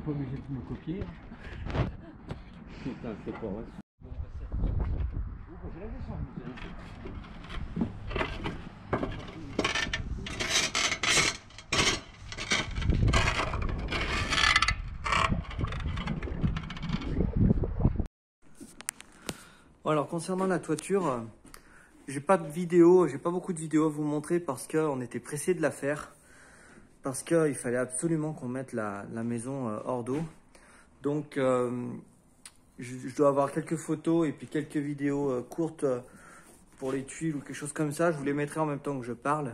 pas obligé de me copier. Putain, c'est quoi, ouais. Bon, alors concernant la toiture, j'ai pas de vidéo, j'ai pas beaucoup de vidéos à vous montrer parce qu'on était pressé de la faire. Parce qu'il fallait absolument qu'on mette la maison hors d'eau. Donc je dois avoir quelques photos et puis quelques vidéos courtes pour les tuiles ou quelque chose comme ça. Je vous les mettrai en même temps que je parle.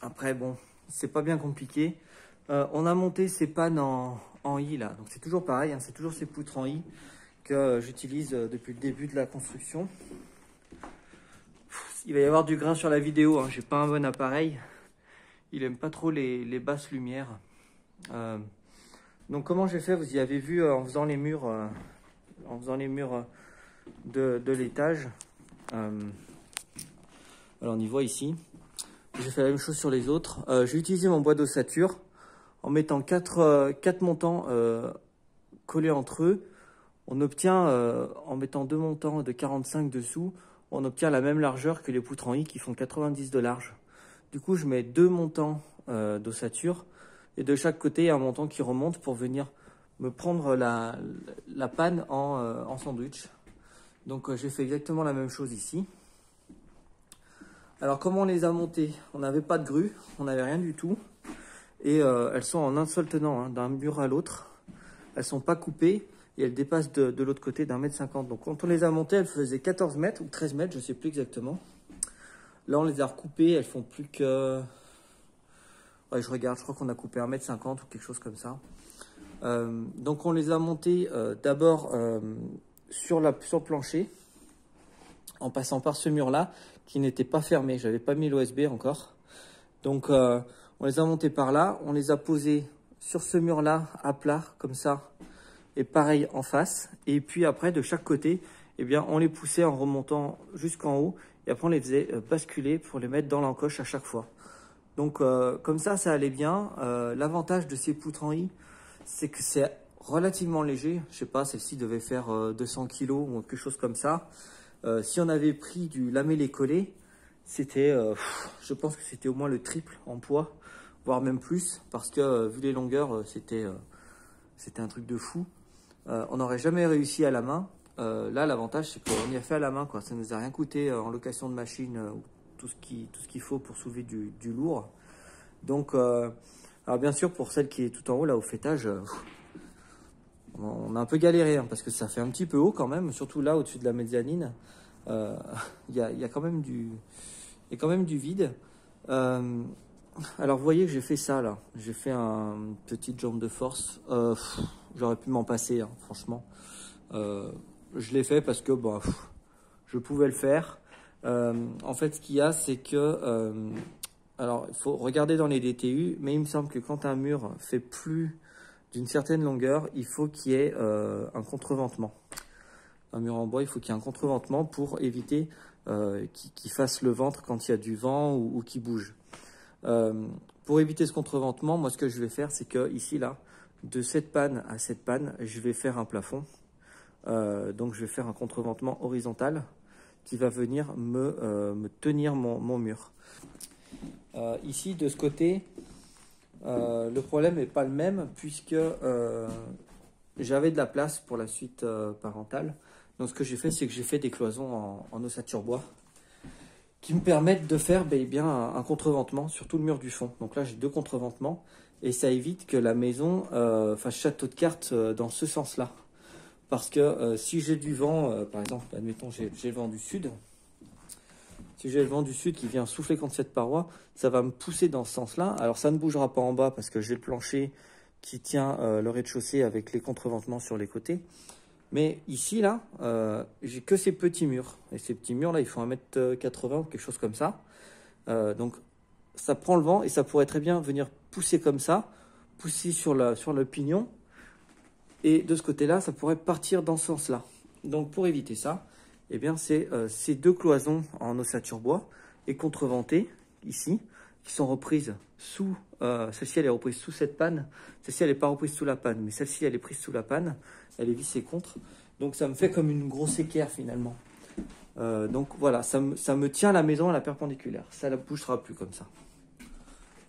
Après bon, c'est pas bien compliqué. On a monté ces pannes en I là. Donc c'est toujours pareil, hein, c'est toujours ces poutres en I que j'utilise depuis le début de la construction. Il va y avoir du grain sur la vidéo, hein. J'ai pas un bon appareil. Il aime pas trop les basses lumières. Donc comment j'ai fait, vous y avez vu en faisant les murs, de l'étage. Alors on y voit ici. J'ai fait la même chose sur les autres. J'ai utilisé mon bois d'ossature en mettant 4 montants collés entre eux. On obtient, en mettant 2 montants de 45 dessous, on obtient la même largeur que les poutres en I qui font 90 de large. Du coup, je mets 2 montants d'ossature et de chaque côté, un montant qui remonte pour venir me prendre la panne en sandwich. Donc, j'ai fait exactement la même chose ici. Alors, comment on les a montées? On n'avait pas de grue, on n'avait rien du tout. Et elles sont en un seul tenant, hein, d'un mur à l'autre. Elles ne sont pas coupées. Et elles dépassent de l'autre côté d'1,50 m. Donc quand on les a montées, elles faisaient 14 mètres ou 13 mètres, je ne sais plus exactement. Là, on les a recoupées, elles font plus que... Ouais, je regarde, je crois qu'on a coupé 1,50 m ou quelque chose comme ça. Donc on les a montées d'abord sur le plancher, en passant par ce mur-là, qui n'était pas fermé. Je n'avais pas mis l'OSB encore. Donc on les a montées par là, on les a posées sur ce mur-là, à plat, comme ça. Et pareil en face. Et puis après, de chaque côté, eh bien, on les poussait en remontant jusqu'en haut. Et après, on les faisait basculer pour les mettre dans l'encoche à chaque fois. Donc, comme ça allait bien. L'avantage de ces poutres en I, c'est que c'est relativement léger. Je sais pas, celle-ci devait faire 200 kg ou quelque chose comme ça. Si on avait pris du lamellé-collé, c'était, je pense que c'était au moins le triple en poids, voire même plus. Parce que, vu les longueurs, c'était un truc de fou. On n'aurait jamais réussi à la main. Là, l'avantage, c'est qu'on y a fait à la main, quoi. Ça ne nous a rien coûté en location de machine, tout ce qu'il faut pour soulever du lourd. Donc, alors bien sûr, pour celle qui est tout en haut, là, au fêtage, on a un peu galéré, hein, parce que ça fait un petit peu haut quand même, surtout là, au-dessus de la mezzanine. Il y a quand même du vide. Alors, vous voyez que j'ai fait ça, là. J'ai fait une petite jambe de force. J'aurais pu m'en passer, hein, franchement. Je l'ai fait parce que bah, je pouvais le faire. En fait, ce qu'il y a, c'est que... alors, il faut regarder dans les DTU, mais il me semble que quand un mur fait plus d'une certaine longueur, il faut qu'il y ait un contreventement. Un mur en bois, il faut qu'il y ait un contreventement pour éviter qu'il fasse le ventre quand il y a du vent ou qu'il bouge. Pour éviter ce contreventement, moi, ce que je vais faire, c'est que ici, là, de cette panne à cette panne, je vais faire un plafond. Donc, je vais faire un contreventement horizontal qui va venir me tenir mon mur. Ici, de ce côté, le problème n'est pas le même puisque j'avais de la place pour la suite parentale. Donc, ce que j'ai fait, c'est que j'ai fait des cloisons en ossature bois qui me permettent de faire bien un contreventement sur tout le mur du fond. Donc là, j'ai 2 contreventements et ça évite que la maison fasse château de cartes dans ce sens-là. Parce que si j'ai du vent, par exemple, admettons, j'ai le vent du sud. Si j'ai le vent du sud qui vient souffler contre cette paroi, ça va me pousser dans ce sens-là. Alors ça ne bougera pas en bas parce que j'ai le plancher qui tient le rez-de-chaussée avec les contreventements sur les côtés. Mais ici, là, j'ai que ces petits murs. Et ces petits murs-là, ils font 1,80 m ou quelque chose comme ça. Donc, ça prend le vent et ça pourrait très bien venir pousser comme ça, pousser sur le pignon. Et de ce côté-là, ça pourrait partir dans ce sens-là. Donc, pour éviter ça, eh bien, c'est ces 2 cloisons en ossature bois et contreventées, ici, qui sont reprises sous... celle-ci, elle est reprise sous cette panne. Celle-ci, elle n'est pas reprise sous la panne, mais celle-ci, elle est prise sous la panne. Elle est vissée contre. Donc, ça me fait comme une grosse équerre, finalement. Donc, voilà, ça me tient la maison à la perpendiculaire. Ça ne bougera plus comme ça.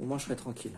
Au moins, je serai tranquille.